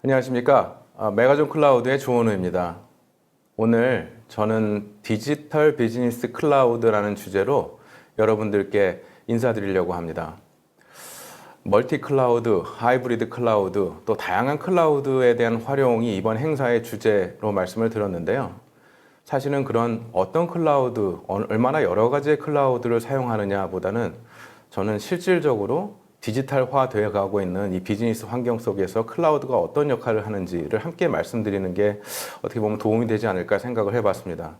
안녕하십니까. 메가존 클라우드의 조원우입니다. 오늘 저는 디지털 비즈니스 클라우드라는 주제로 여러분들께 인사드리려고 합니다. 멀티 클라우드, 하이브리드 클라우드, 또 다양한 클라우드에 대한 활용이 이번 행사의 주제로 말씀을 드렸는데요. 사실은 그런 어떤 클라우드, 얼마나 여러 가지의 클라우드를 사용하느냐보다는 저는 실질적으로 디지털화 되어 가고 있는 이 비즈니스 환경 속에서 클라우드가 어떤 역할을 하는지를 함께 말씀드리는 게 어떻게 보면 도움이 되지 않을까 생각을 해봤습니다.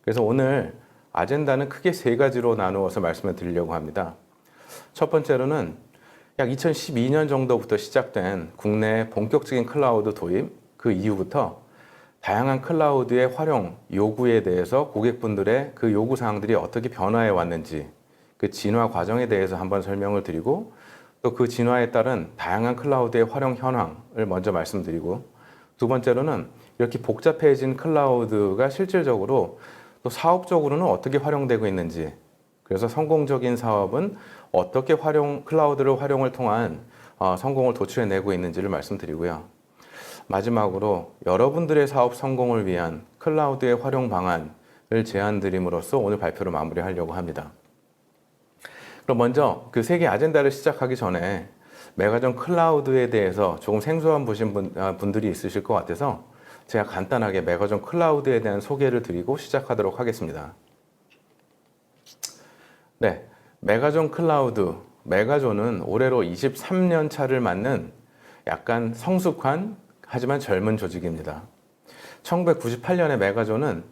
그래서 오늘 아젠다는 크게 세 가지로 나누어서 말씀을 드리려고 합니다. 첫 번째로는 약 2012년 정도부터 시작된 국내 본격적인 클라우드 도입, 그 이후부터 다양한 클라우드의 활용 요구에 대해서 고객분들의 그 요구 사항들이 어떻게 변화해 왔는지 그 진화 과정에 대해서 한번 설명을 드리고 또 그 진화에 따른 다양한 클라우드의 활용 현황을 먼저 말씀드리고 두 번째로는 이렇게 복잡해진 클라우드가 실질적으로 또 사업적으로는 어떻게 활용되고 있는지 그래서 성공적인 사업은 어떻게 클라우드를 활용을 통한 성공을 도출해내고 있는지를 말씀드리고요. 마지막으로 여러분들의 사업 성공을 위한 클라우드의 활용 방안을 제안드림으로써 오늘 발표를 마무리하려고 합니다. 그럼 먼저 그 세 개 아젠다를 시작하기 전에 메가존 클라우드에 대해서 조금 생소한 보신 분들이 있으실 것 같아서 제가 간단하게 메가존 클라우드에 대한 소개를 드리고 시작하도록 하겠습니다. 네, 메가존 클라우드, 메가존은 올해로 23년 차를 맞는 약간 성숙한 하지만 젊은 조직입니다. 1998년에 메가존은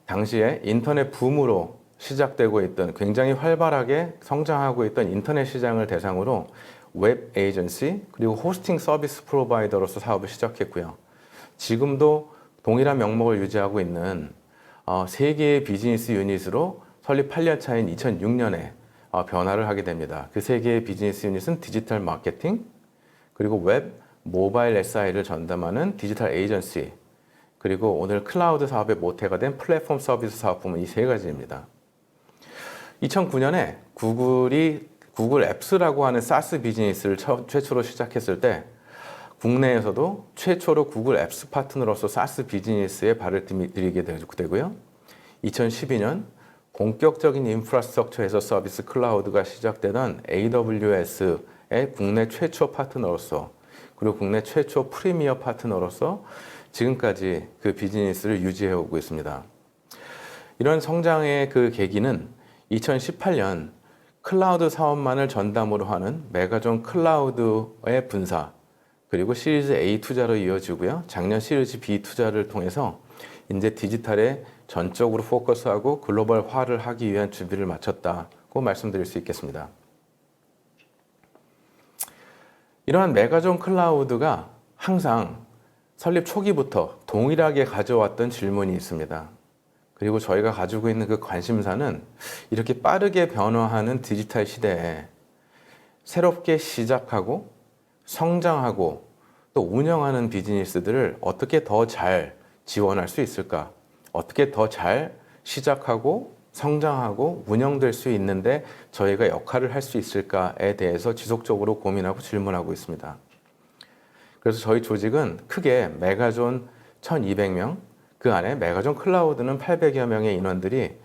당시에 인터넷 붐으로 시작되고 있던 굉장히 활발하게 성장하고 있던 인터넷 시장을 대상으로 웹 에이전시 그리고 호스팅 서비스 프로바이더로서 사업을 시작했고요. 지금도 동일한 명목을 유지하고 있는 세 개의 비즈니스 유닛으로 설립 8년 차인 2006년에 변화를 하게 됩니다. 그 세 개의 비즈니스 유닛은 디지털 마케팅 그리고 웹, 모바일 SI를 전담하는 디지털 에이전시 그리고 오늘 클라우드 사업의 모태가 된 플랫폼 서비스 사업 부문 이 세 가지입니다. 2009년에 구글 앱스라고 하는 사스 비즈니스를 최초로 시작했을 때 국내에서도 최초로 구글 앱스 파트너로서 사스 비즈니스에 발을 들이게 되고요. 2012년 본격적인 인프라스트럭처에서 서비스 클라우드가 시작되던 AWS의 국내 최초 파트너로서 그리고 국내 최초 프리미어 파트너로서 지금까지 그 비즈니스를 유지해 오고 있습니다. 이런 성장의 그 계기는 2018년 클라우드 사업만을 전담으로 하는 메가존 클라우드의 분사 그리고 시리즈 A 투자로 이어지고요. 작년 시리즈 B 투자를 통해서 이제 디지털에 전적으로 포커스하고 글로벌화를 하기 위한 준비를 마쳤다고 말씀드릴 수 있겠습니다. 이러한 메가존 클라우드가 항상 설립 초기부터 동일하게 가져왔던 질문이 있습니다. 그리고 저희가 가지고 있는 그 관심사는 이렇게 빠르게 변화하는 디지털 시대에 새롭게 시작하고 성장하고 또 운영하는 비즈니스들을 어떻게 더 잘 지원할 수 있을까? 어떻게 더 잘 시작하고 성장하고 운영될 수 있는데 저희가 역할을 할 수 있을까에 대해서 지속적으로 고민하고 질문하고 있습니다. 그래서 저희 조직은 크게 메가존 1200명, 그 안에 메가존 클라우드는 800여 명의 인원들이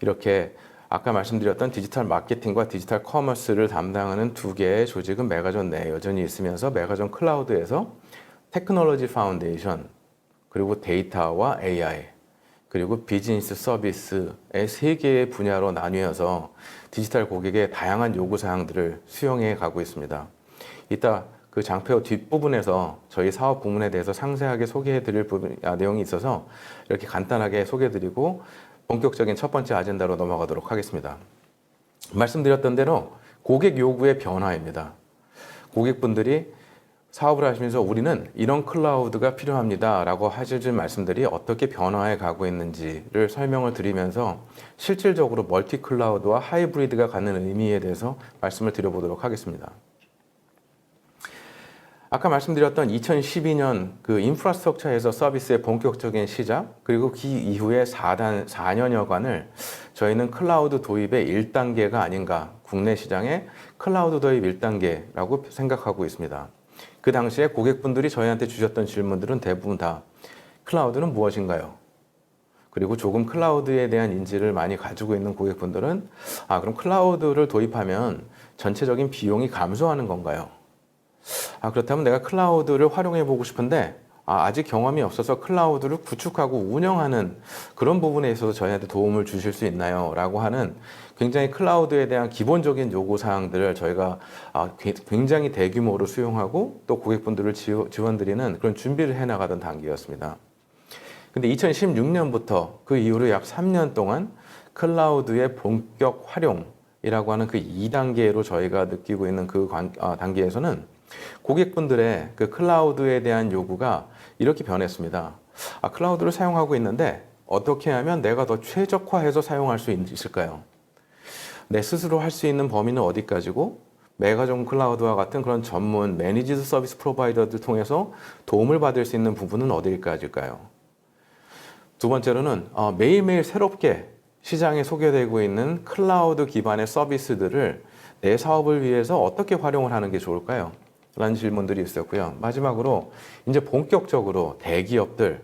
이렇게 아까 말씀드렸던 디지털 마케팅과 디지털 커머스를 담당하는 두 개의 조직은 메가존 내에 여전히 있으면서 메가존 클라우드에서 테크놀로지 파운데이션, 그리고 데이터와 AI, 그리고 비즈니스 서비스의 세 개의 분야로 나뉘어서 디지털 고객의 다양한 요구사항들을 수용해 가고 있습니다. 이따 그 장표 뒷부분에서 저희 사업 부문에 대해서 상세하게 소개해 드릴 내용이 있어서 이렇게 간단하게 소개해 드리고 본격적인 첫 번째 아젠다로 넘어가도록 하겠습니다. 말씀드렸던 대로 고객 요구의 변화입니다. 고객분들이 사업을 하시면서 우리는 이런 클라우드가 필요합니다 라고 하실 말씀들이 어떻게 변화해 가고 있는지를 설명을 드리면서 실질적으로 멀티 클라우드와 하이브리드가 갖는 의미에 대해서 말씀을 드려보도록 하겠습니다. 아까 말씀드렸던 2012년 그 인프라스트럭처에서 서비스의 본격적인 시작 그리고 그 이후에 4년여간을 저희는 클라우드 도입의 1단계가 아닌가 국내 시장의 클라우드 도입 1단계라고 생각하고 있습니다. 그 당시에 고객분들이 저희한테 주셨던 질문들은 대부분 다 클라우드는 무엇인가요? 그리고 조금 클라우드에 대한 인지를 많이 가지고 있는 고객분들은 그럼 클라우드를 도입하면 전체적인 비용이 감소하는 건가요? 그렇다면 내가 클라우드를 활용해 보고 싶은데 아직 경험이 없어서 클라우드를 구축하고 운영하는 그런 부분에 있어서 저희한테 도움을 주실 수 있나요? 라고 하는 굉장히 클라우드에 대한 기본적인 요구사항들을 저희가 굉장히 대규모로 수용하고 또 고객분들을 지원드리는 그런 준비를 해나가던 단계였습니다. 근데 2016년부터 그 이후로 약 3년 동안 클라우드의 본격 활용이라고 하는 그 2단계로 저희가 느끼고 있는 그 단계에서는 고객분들의 그 클라우드에 대한 요구가 이렇게 변했습니다. 클라우드를 사용하고 있는데 어떻게 하면 내가 더 최적화해서 사용할 수 있을까요? 내 스스로 할 수 있는 범위는 어디까지고 메가존 클라우드와 같은 그런 전문 매니지드 서비스 프로바이더들 통해서 도움을 받을 수 있는 부분은 어디까지일까요? 두 번째로는 매일매일 새롭게 시장에 소개되고 있는 클라우드 기반의 서비스들을 내 사업을 위해서 어떻게 활용을 하는 게 좋을까요? 라는 질문들이 있었고요. 마지막으로 이제 본격적으로 대기업들,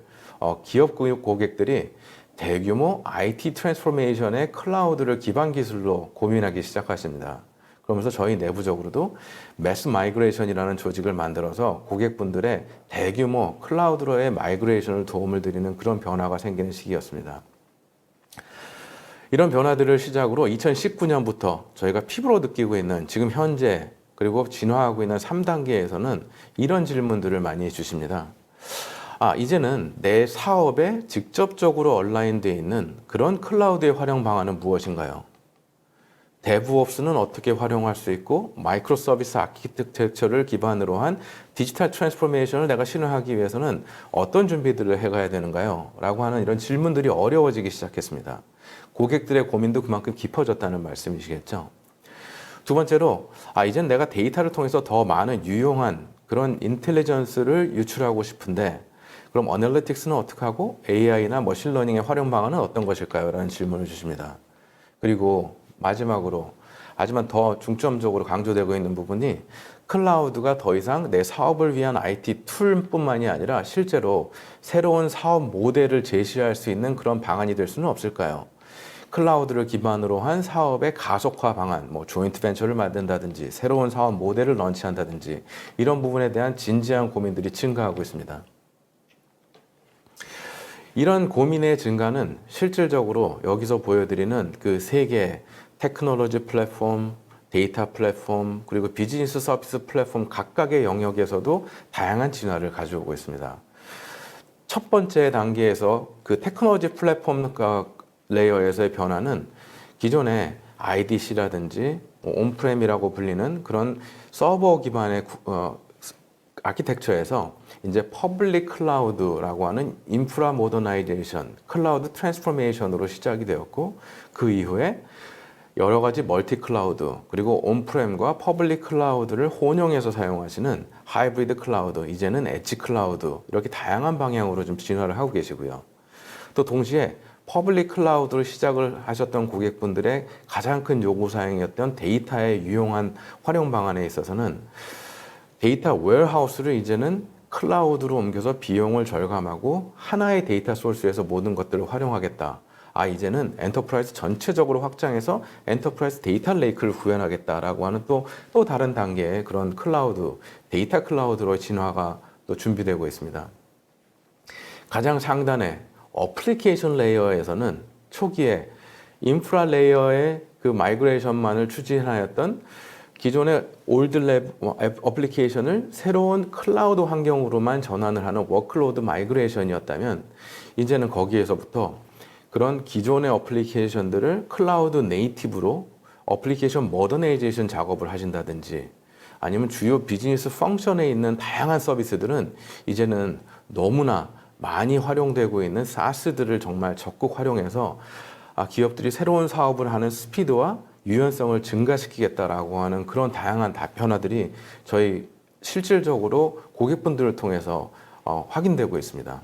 기업 고객들이 대규모 IT 트랜스포메이션의 클라우드를 기반 기술로 고민하기 시작하십니다. 그러면서 저희 내부적으로도 매스 마이그레이션이라는 조직을 만들어서 고객분들의 대규모 클라우드로의 마이그레이션을 도움을 드리는 그런 변화가 생기는 시기였습니다. 이런 변화들을 시작으로 2019년부터 저희가 피부로 느끼고 있는 지금 현재 그리고 진화하고 있는 3단계에서는 이런 질문들을 많이 해주십니다. 이제는 내 사업에 직접적으로 얼라인되어 있는 그런 클라우드의 활용 방안은 무엇인가요? 데브옵스는 어떻게 활용할 수 있고 마이크로 서비스 아키텍처를 기반으로 한 디지털 트랜스포메이션을 내가 실현하기 위해서는 어떤 준비들을 해가야 되는가요? 라고 하는 이런 질문들이 어려워지기 시작했습니다. 고객들의 고민도 그만큼 깊어졌다는 말씀이시겠죠. 두 번째로 이젠 내가 데이터를 통해서 더 많은 유용한 그런 인텔리전스를 유출하고 싶은데 그럼 어널리틱스는 어떻게 하고 AI나 머신러닝의 활용 방안은 어떤 것일까요? 라는 질문을 주십니다. 그리고 마지막으로 하지만 더 중점적으로 강조되고 있는 부분이 클라우드가 더 이상 내 사업을 위한 IT 툴뿐만이 아니라 실제로 새로운 사업 모델을 제시할 수 있는 그런 방안이 될 수는 없을까요? 클라우드를 기반으로 한 사업의 가속화 방안, 조인트 벤처를 만든다든지 새로운 사업 모델을 런치한다든지 이런 부분에 대한 진지한 고민들이 증가하고 있습니다. 이런 고민의 증가는 실질적으로 여기서 보여드리는 그 세 개의 테크놀로지 플랫폼, 데이터 플랫폼, 그리고 비즈니스 서비스 플랫폼 각각의 영역에서도 다양한 진화를 가져오고 있습니다. 첫 번째 단계에서 그 테크놀로지 플랫폼 레이어에서의 변화는 기존의 IDC라든지 온프렘이라고 불리는 그런 서버 기반의 아키텍처에서 이제 퍼블릭 클라우드라고 하는 인프라 모더나이제이션, 클라우드 트랜스포메이션으로 시작이 되었고 그 이후에 여러 가지 멀티 클라우드 그리고 온프렘과 퍼블릭 클라우드를 혼용해서 사용하시는 하이브리드 클라우드, 이제는 엣지 클라우드 이렇게 다양한 방향으로 좀 진화를 하고 계시고요. 또 동시에 퍼블릭 클라우드를 시작을 하셨던 고객분들의 가장 큰 요구사항이었던 데이터의 유용한 활용 방안에 있어서는 데이터 웨어하우스를 이제는 클라우드로 옮겨서 비용을 절감하고 하나의 데이터 소스에서 모든 것들을 활용하겠다. 이제는 엔터프라이즈 전체적으로 확장해서 엔터프라이즈 데이터 레이크를 구현하겠다라고 하는 또 다른 단계의 그런 클라우드, 데이터 클라우드로의 진화가 또 준비되고 있습니다. 가장 상단에 어플리케이션 레이어에서는 초기에 인프라 레이어의 그 마이그레이션만을 추진하였던 기존의 올드 랩 어플리케이션을 새로운 클라우드 환경으로만 전환을 하는 워크로드 마이그레이션이었다면 이제는 거기에서부터 그런 기존의 어플리케이션들을 클라우드 네이티브로 어플리케이션 모더나이제이션 작업을 하신다든지 아니면 주요 비즈니스 펑션에 있는 다양한 서비스들은 이제는 너무나 많이 활용되고 있는 SaaS들을 정말 적극 활용해서 기업들이 새로운 사업을 하는 스피드와 유연성을 증가시키겠다라고 하는 그런 다양한 변화들이 저희 실질적으로 고객분들을 통해서 확인되고 있습니다.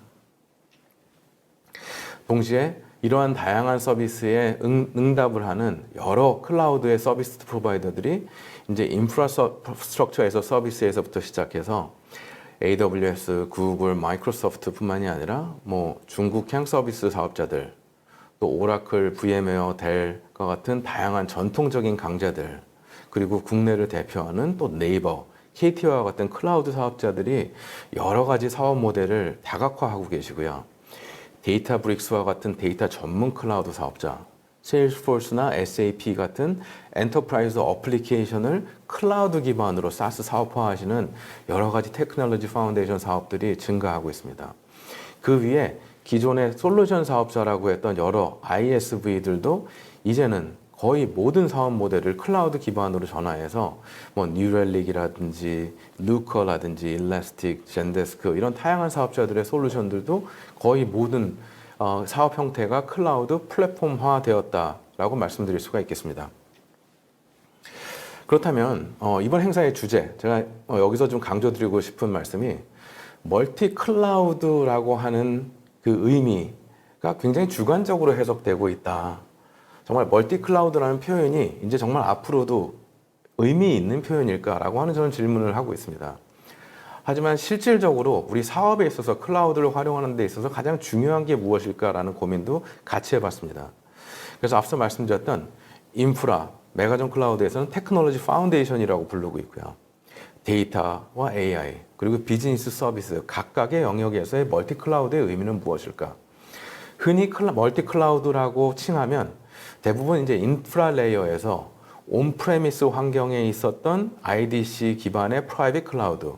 동시에 이러한 다양한 서비스에 응답을 하는 여러 클라우드의 서비스 프로바이더들이 이제 인프라스트럭처에서 서비스에서부터 시작해서 AWS, 구글, 마이크로소프트뿐만이 아니라 뭐 중국향 서비스 사업자들, 또 오라클, VM웨어, 델과 같은 다양한 전통적인 강자들, 그리고 국내를 대표하는 또 네이버, KT와 같은 클라우드 사업자들이 여러 가지 사업 모델을 다각화하고 계시고요. 데이터브릭스와 같은 데이터 전문 클라우드 사업자, 세일스포스나 SAP 같은 엔터프라이즈 어플리케이션을 클라우드 기반으로 사스 사업화하시는 여러 가지 테크놀로지 파운데이션 사업들이 증가하고 있습니다. 그 위에 기존의 솔루션 사업자라고 했던 여러 ISV들도 이제는 거의 모든 사업 모델을 클라우드 기반으로 전환해서 뭐 뉴렐릭이라든지 루커라든지 일라스틱, 젠데스크 이런 다양한 사업자들의 솔루션들도 거의 모든 사업 형태가 클라우드 플랫폼화 되었다라고 말씀드릴 수가 있겠습니다. 그렇다면 이번 행사의 주제, 제가 여기서 좀 강조드리고 싶은 말씀이 멀티 클라우드라고 하는 그 의미가 굉장히 주관적으로 해석되고 있다. 정말 멀티 클라우드라는 표현이 이제 정말 앞으로도 의미 있는 표현일까라고 하는 저는 질문을 하고 있습니다. 하지만 실질적으로 우리 사업에 있어서 클라우드를 활용하는 데 있어서 가장 중요한 게 무엇일까라는 고민도 같이 해봤습니다. 그래서 앞서 말씀드렸던 인프라, 메가존 클라우드에서는 테크놀로지 파운데이션이라고 부르고 있고요. 데이터와 AI, 그리고 비즈니스 서비스 각각의 영역에서의 멀티 클라우드의 의미는 무엇일까? 흔히 멀티 클라우드라고 칭하면 대부분 이제 인프라 레이어에서 온프레미스 환경에 있었던 IDC 기반의 프라이빗 클라우드,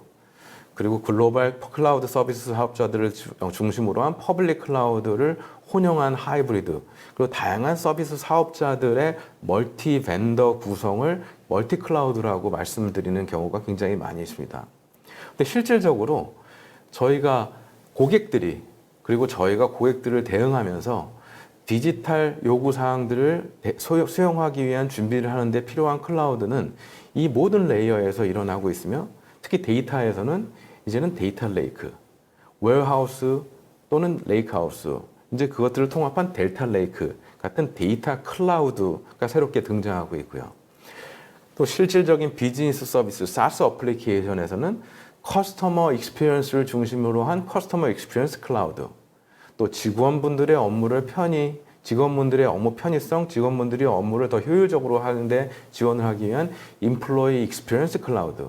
그리고 글로벌 클라우드 서비스 사업자들을 중심으로 한 퍼블릭 클라우드를 혼용한 하이브리드, 그리고 다양한 서비스 사업자들의 멀티 벤더 구성을 멀티 클라우드라고 말씀드리는 경우가 굉장히 많이 있습니다. 근데 실질적으로 저희가 고객들이, 그리고 저희가 고객들을 대응하면서 디지털 요구사항들을 수용하기 위한 준비를 하는데 필요한 클라우드는 이 모든 레이어에서 일어나고 있으며, 특히 데이터에서는 이제는 데이터 레이크, 웨어하우스 또는 레이크하우스, 이제 그것들을 통합한 델타 레이크 같은 데이터 클라우드가 새롭게 등장하고 있고요. 또 실질적인 비즈니스 서비스, SaaS 어플리케이션에서는 커스터머 익스피리언스를 중심으로 한 커스터머 익스피리언스 클라우드, 또 직원분들의 업무를 직원분들의 업무 편의성, 직원분들이 업무를 더 효율적으로 하는데 지원을 하기 위한 임플로이 익스피리언스 클라우드,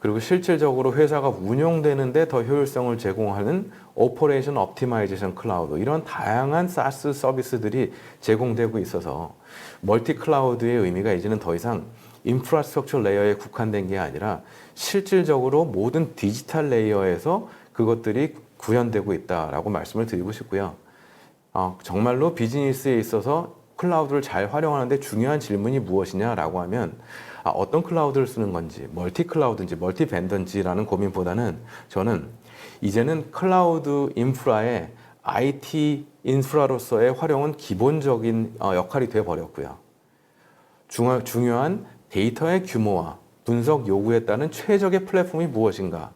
그리고 실질적으로 회사가 운영되는데 더 효율성을 제공하는 오퍼레이션 옵티마이제이션 클라우드, 이런 다양한 SaaS 서비스들이 제공되고 있어서 멀티 클라우드의 의미가 이제는 더 이상 인프라스트럭처 레이어에 국한된 게 아니라 실질적으로 모든 디지털 레이어에서 그것들이 구현되고 있다라고 말씀을 드리고 싶고요. 정말로 비즈니스에 있어서 클라우드를 잘 활용하는데 중요한 질문이 무엇이냐라고 하면 어떤 클라우드를 쓰는 건지, 멀티 클라우드인지 멀티 벤더인지라는 고민보다는 저는 이제는 클라우드 인프라의 IT 인프라로서의 활용은 기본적인 역할이 되어버렸고요. 중요한 데이터의 규모와 분석 요구에 따른 최적의 플랫폼이 무엇인가,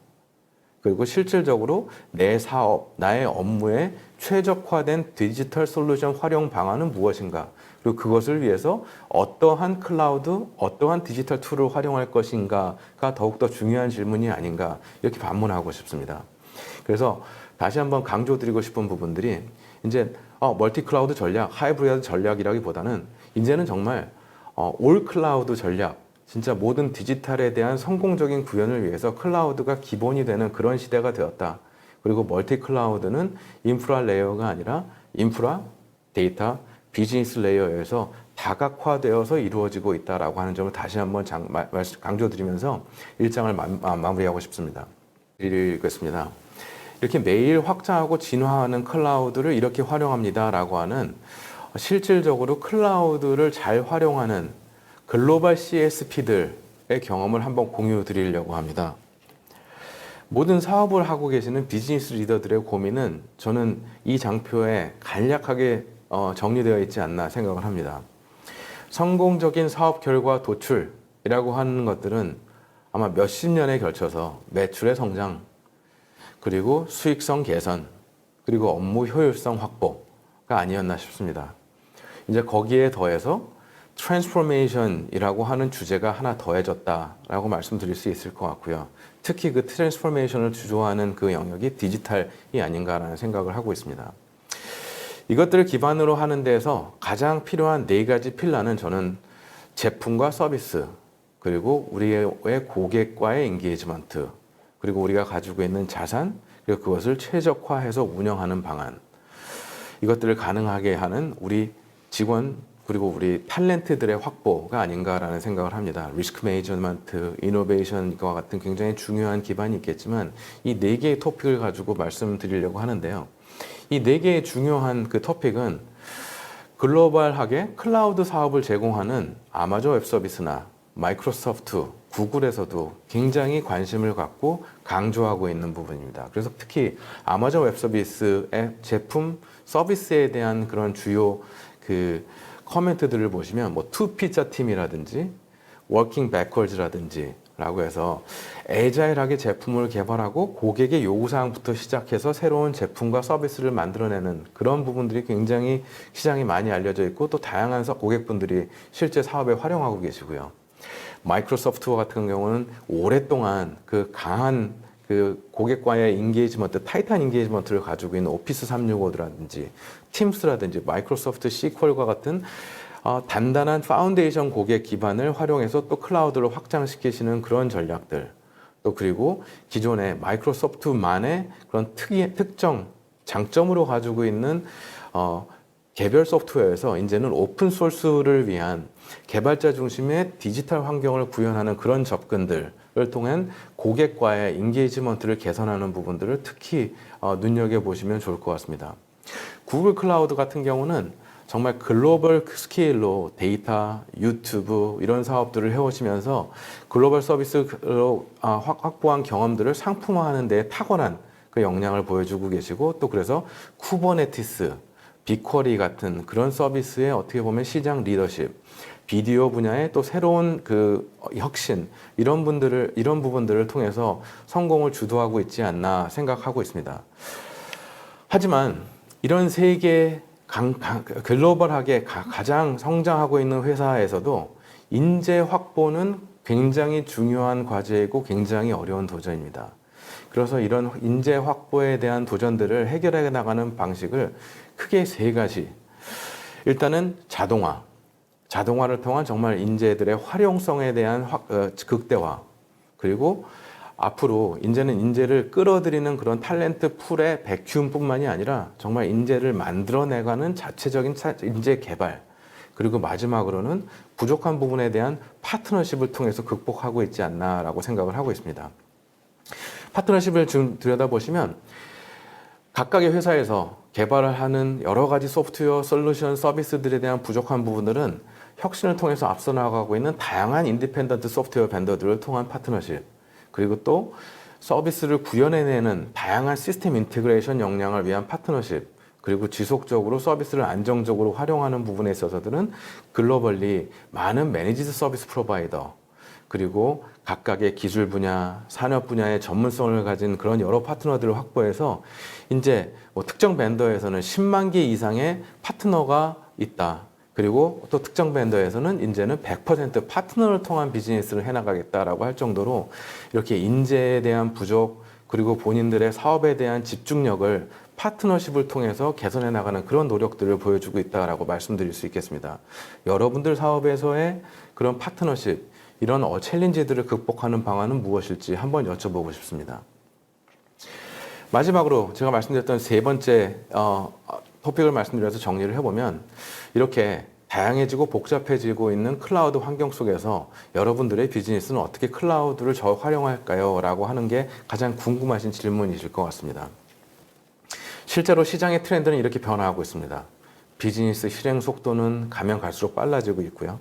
그리고 실질적으로 내 사업, 나의 업무에 최적화된 디지털 솔루션 활용 방안은 무엇인가, 그리고 그것을 위해서 어떠한 클라우드, 어떠한 디지털 툴을 활용할 것인가가 더욱더 중요한 질문이 아닌가, 이렇게 반문하고 싶습니다. 그래서 다시 한번 강조드리고 싶은 부분들이 이제 멀티 클라우드 전략, 하이브리드 전략이라기보다는 이제는 정말 올 클라우드 전략, 진짜 모든 디지털에 대한 성공적인 구현을 위해서 클라우드가 기본이 되는 그런 시대가 되었다. 그리고 멀티 클라우드는 인프라 레이어가 아니라 인프라, 데이터, 비즈니스 레이어에서 다각화되어서 이루어지고 있다라고 하는 점을 다시 한번 강조드리면서 일장을 마무리하고 싶습니다. 읽겠습니다. 이렇게 매일 확장하고 진화하는 클라우드를 이렇게 활용합니다라고 하는, 실질적으로 클라우드를 잘 활용하는 글로벌 CSP들의 경험을 한번 공유 드리려고 합니다. 모든 사업을 하고 계시는 비즈니스 리더들의 고민은 저는 이 장표에 간략하게 정리되어 있지 않나 생각을 합니다. 성공적인 사업 결과 도출이라고 하는 것들은 아마 몇십 년에 걸쳐서 매출의 성장, 그리고 수익성 개선, 그리고 업무 효율성 확보가 아니었나 싶습니다. 이제 거기에 더해서 트랜스포메이션이라고 하는 주제가 하나 더해졌다라고 말씀드릴 수 있을 것 같고요. 특히 그 트랜스포메이션을 주조하는 그 영역이 디지털이 아닌가라는 생각을 하고 있습니다. 이것들을 기반으로 하는 데에서 가장 필요한 네 가지 필러는 저는 제품과 서비스, 그리고 우리의 고객과의 인게이지먼트, 그리고 우리가 가지고 있는 자산, 그리고 그것을 최적화해서 운영하는 방안, 이것들을 가능하게 하는 우리 직원 그리고 우리 탤런트들의 확보가 아닌가라는 생각을 합니다. 리스크 매니지먼트, 이노베이션과 같은 굉장히 중요한 기반이 있겠지만 이 네 개의 토픽을 가지고 말씀드리려고 하는데요. 이 네 개의 중요한 그 토픽은 글로벌하게 클라우드 사업을 제공하는 아마존 웹서비스나 마이크로소프트, 구글에서도 굉장히 관심을 갖고 강조하고 있는 부분입니다. 그래서 특히 아마존 웹서비스의 제품, 서비스에 대한 그런 주요 그 커멘트들을 보시면 뭐 투피자 팀이라든지 워킹 백워즈라든지 라고 해서 애자일하게 제품을 개발하고 고객의 요구사항부터 시작해서 새로운 제품과 서비스를 만들어내는 그런 부분들이 굉장히 시장이 많이 알려져 있고 또 다양한 고객분들이 실제 사업에 활용하고 계시고요. 마이크로소프트와 같은 경우는 오랫동안 그 강한 그 고객과의 인게이지먼트, 타이트한 인게이지먼트를 가지고 있는 오피스 365라든지 팀스라든지 마이크로소프트 시퀄과 같은 단단한 파운데이션 고객 기반을 활용해서 또 클라우드를 확장시키시는 그런 전략들, 또 그리고 기존의 마이크로소프트만의 그런 특정 장점으로 가지고 있는 개별 소프트웨어에서 이제는 오픈 소스를 위한 개발자 중심의 디지털 환경을 구현하는 그런 접근들을 통한 고객과의 인게이지먼트를 개선하는 부분들을 특히 눈여겨보시면 좋을 것 같습니다. 구글 클라우드 같은 경우는 정말 글로벌 스케일로 데이터, 유튜브 이런 사업들을 해오시면서 글로벌 서비스로 확보한 경험들을 상품화하는 데 탁월한 그 역량을 보여주고 계시고 또 그래서 쿠버네티스, 빅쿼리 같은 그런 서비스의 어떻게 보면 시장 리더십, 비디오 분야의 또 새로운 그 혁신 이런 부분들을 통해서 성공을 주도하고 있지 않나 생각하고 있습니다. 하지만 이런 세계 글로벌하게 가장 성장하고 있는 회사에서도 인재 확보는 굉장히 중요한 과제이고 굉장히 어려운 도전입니다. 그래서 이런 인재 확보에 대한 도전들을 해결해 나가는 방식을 크게 세 가지. 일단은 자동화를 통한 정말 인재들의 활용성에 대한 극대화. 그리고 앞으로 이제는 인재를 끌어들이는 그런 탤런트 풀의 백큐움뿐만이 아니라 정말 인재를 만들어내가는 자체적인 인재 개발. 그리고 마지막으로는 부족한 부분에 대한 파트너십을 통해서 극복하고 있지 않나라고 생각을 하고 있습니다. 파트너십을 좀 들여다보시면 각각의 회사에서 개발을 하는 여러 가지 소프트웨어, 솔루션, 서비스들에 대한 부족한 부분들은 혁신을 통해서 앞서 나가고 있는 다양한 인디펜던트 소프트웨어 벤더들을 통한 파트너십, 그리고 또 서비스를 구현해내는 다양한 시스템 인테그레이션 역량을 위한 파트너십, 그리고 지속적으로 서비스를 안정적으로 활용하는 부분에 있어서들은 글로벌리 많은 매니지드 서비스 프로바이더, 그리고 각각의 기술 분야, 산업 분야의 전문성을 가진 그런 여러 파트너들을 확보해서 이제 뭐 특정 벤더에서는 10만 개 이상의 파트너가 있다. 그리고 또 특정 벤더에서는 이제는 100% 파트너를 통한 비즈니스를 해나가겠다라고 할 정도로 이렇게 인재에 대한 부족, 그리고 본인들의 사업에 대한 집중력을 파트너십을 통해서 개선해 나가는 그런 노력들을 보여주고 있다라고 말씀드릴 수 있겠습니다. 여러분들 사업에서의 그런 파트너십, 이런 챌린지들을 극복하는 방안은 무엇일지 한번 여쭤보고 싶습니다. 마지막으로 제가 말씀드렸던 세 번째 토픽을 말씀드려서 정리를 해보면 이렇게 다양해지고 복잡해지고 있는 클라우드 환경 속에서 여러분들의 비즈니스는 어떻게 클라우드를 활용할까요? 라고 하는 게 가장 궁금하신 질문이실 것 같습니다. 실제로 시장의 트렌드는 이렇게 변화하고 있습니다. 비즈니스 실행 속도는 가면 갈수록 빨라지고 있고요.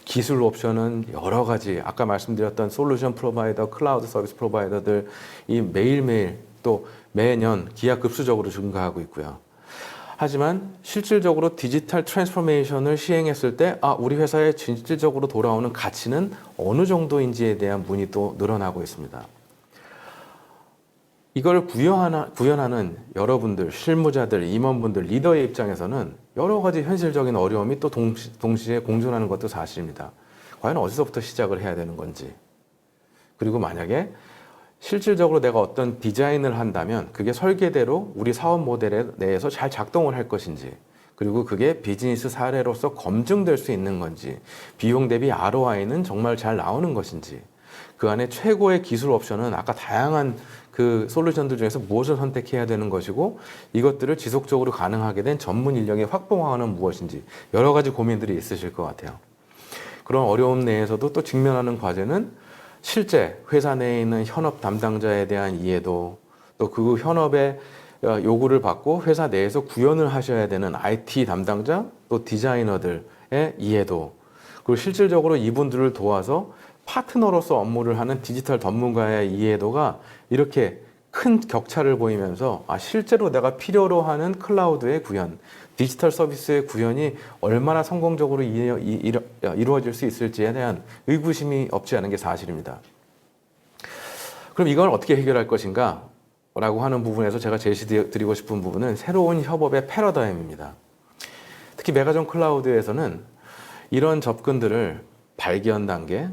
기술 옵션은 여러 가지, 아까 말씀드렸던 솔루션 프로바이더, 클라우드 서비스 프로바이더들 이 매일매일 또 매년 기하급수적으로 증가하고 있고요. 하지만 실질적으로 디지털 트랜스포메이션을 시행했을 때 우리 회사에 진실적으로 돌아오는 가치는 어느 정도인지에 대한 문의도 늘어나고 있습니다. 이걸 구현하는 여러분들, 실무자들, 임원분들, 리더의 입장에서는 여러 가지 현실적인 어려움이 또 동시에 공존하는 것도 사실입니다. 과연 어디서부터 시작을 해야 되는 건지. 그리고 만약에 실질적으로 내가 어떤 디자인을 한다면 그게 설계대로 우리 사업 모델 내에서 잘 작동을 할 것인지, 그리고 그게 비즈니스 사례로서 검증될 수 있는 건지, 비용 대비 ROI는 정말 잘 나오는 것인지, 그 안에 최고의 기술 옵션은 아까 다양한 그 솔루션들 중에서 무엇을 선택해야 되는 것이고, 이것들을 지속적으로 가능하게 된 전문 인력의 확보 방안은 무엇인지, 여러 가지 고민들이 있으실 것 같아요. 그런 어려움 내에서도 또 직면하는 과제는 실제 회사 내에 있는 현업 담당자에 대한 이해도, 또 그 현업의 요구를 받고 회사 내에서 구현을 하셔야 되는 IT 담당자, 또 디자이너들의 이해도, 그리고 실질적으로 이분들을 도와서 파트너로서 업무를 하는 디지털 전문가의 이해도가 이렇게 큰 격차를 보이면서 실제로 내가 필요로 하는 클라우드의 구현, 디지털 서비스의 구현이 얼마나 성공적으로 이루어질 수 있을지에 대한 의구심이 없지 않은 게 사실입니다. 그럼 이걸 어떻게 해결할 것인가? 라고 하는 부분에서 제가 제시드리고 싶은 부분은 새로운 협업의 패러다임입니다. 특히 메가존 클라우드에서는 이런 접근들을 발견 단계,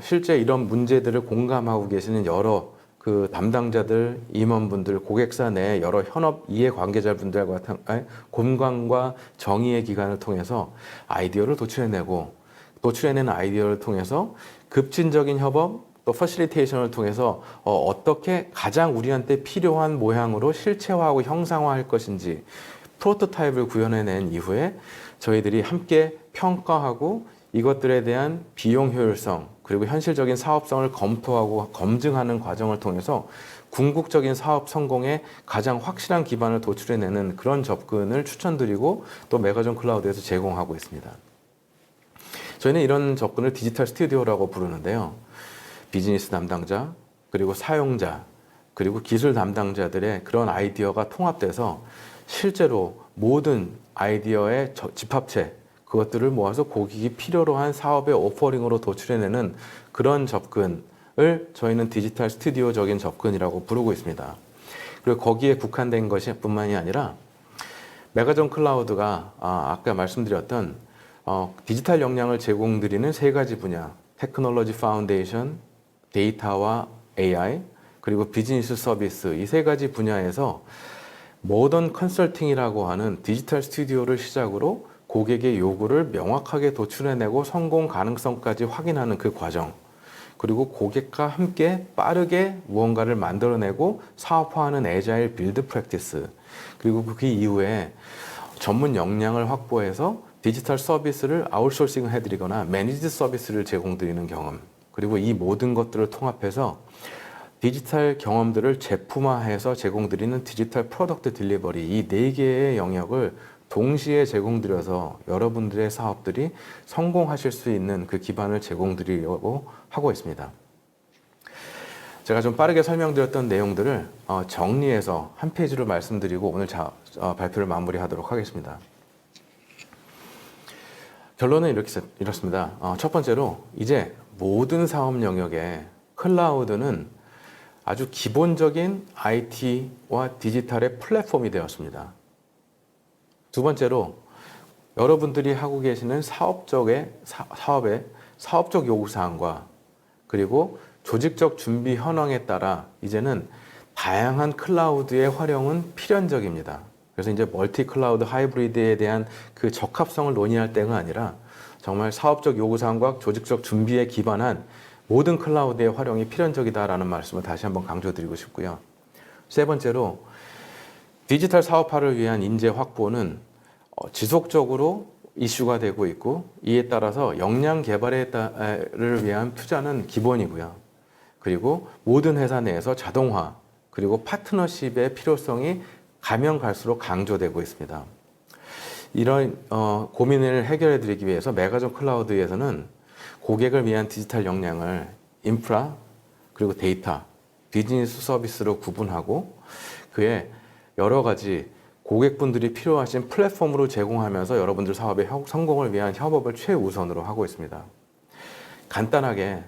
실제 이런 문제들을 공감하고 계시는 여러 그 담당자들, 임원분들, 고객사 내 여러 현업 이해관계자분들과 공감과 정의의 기관을 통해서 아이디어를 도출해내는 아이디어를 통해서 급진적인 협업, 또 퍼실리테이션을 통해서 어떻게 가장 우리한테 필요한 모양으로 실체화하고 형상화할 것인지 프로토타입을 구현해낸 이후에 저희들이 함께 평가하고 이것들에 대한 비용 효율성, 그리고 현실적인 사업성을 검토하고 검증하는 과정을 통해서 궁극적인 사업 성공에 가장 확실한 기반을 도출해내는 그런 접근을 추천드리고 또 메가존 클라우드에서 제공하고 있습니다. 저희는 이런 접근을 디지털 스튜디오라고 부르는데요. 비즈니스 담당자, 그리고 사용자, 그리고 기술 담당자들의 그런 아이디어가 통합돼서 실제로 모든 아이디어의 집합체, 그것들을 모아서 고객이 필요로 한 사업의 오퍼링으로 도출해내는 그런 접근을 저희는 디지털 스튜디오적인 접근이라고 부르고 있습니다. 그리고 거기에 국한된 것이 뿐만이 아니라 메가존 클라우드가 아까 말씀드렸던 디지털 역량을 제공드리는 세 가지 분야, 테크놀로지 파운데이션, 데이터와 AI, 그리고 비즈니스 서비스, 이 세 가지 분야에서 모던 컨설팅이라고 하는 디지털 스튜디오를 시작으로 고객의 요구를 명확하게 도출해내고 성공 가능성까지 확인하는 그 과정, 그리고 고객과 함께 빠르게 무언가를 만들어내고 사업화하는 애자일 빌드 프랙티스, 그리고 그 이후에 전문 역량을 확보해서 디지털 서비스를 아웃소싱 해드리거나 매니지드 서비스를 제공드리는 경험, 그리고 이 모든 것들을 통합해서 디지털 경험들을 제품화해서 제공드리는 디지털 프로덕트 딜리버리, 이 네 개의 영역을 동시에 제공드려서 여러분들의 사업들이 성공하실 수 있는 그 기반을 제공드리려고 하고 있습니다. 제가 좀 빠르게 설명드렸던 내용들을 정리해서 한 페이지로 말씀드리고 오늘 발표를 마무리하도록 하겠습니다. 결론은 이렇습니다. 첫 번째로 이제 모든 사업 영역에 클라우드는 아주 기본적인 IT와 디지털의 플랫폼이 되었습니다. 두 번째로 여러분들이 하고 계시는 사업의 사업적 요구사항과 그리고 조직적 준비 현황에 따라 이제는 다양한 클라우드의 활용은 필연적입니다. 그래서 이제 멀티 클라우드 하이브리드에 대한 그 적합성을 논의할 때가 아니라 정말 사업적 요구사항과 조직적 준비에 기반한 모든 클라우드의 활용이 필연적이다라는 말씀을 다시 한번 강조드리고 싶고요. 세 번째로 디지털 사업화를 위한 인재 확보는 지속적으로 이슈가 되고 있고 이에 따라서 역량 개발을 위한 투자는 기본이고요. 그리고 모든 회사 내에서 자동화 그리고 파트너십의 필요성이 가면 갈수록 강조되고 있습니다. 이런 고민을 해결해 드리기 위해서 메가존 클라우드에서는 고객을 위한 디지털 역량을 인프라 그리고 데이터, 비즈니스 서비스로 구분하고 그의 여러 가지 고객분들이 필요하신 플랫폼으로 제공하면서 여러분들 사업의 성공을 위한 협업을 최우선으로 하고 있습니다. 간단하게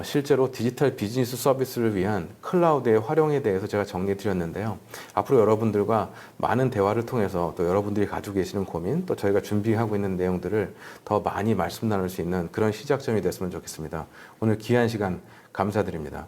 실제로 디지털 비즈니스 서비스를 위한 클라우드의 활용에 대해서 제가 정리해 드렸는데요. 앞으로 여러분들과 많은 대화를 통해서 또 여러분들이 가지고 계시는 고민, 또 저희가 준비하고 있는 내용들을 더 많이 말씀 나눌 수 있는 그런 시작점이 됐으면 좋겠습니다. 오늘 귀한 시간 감사드립니다.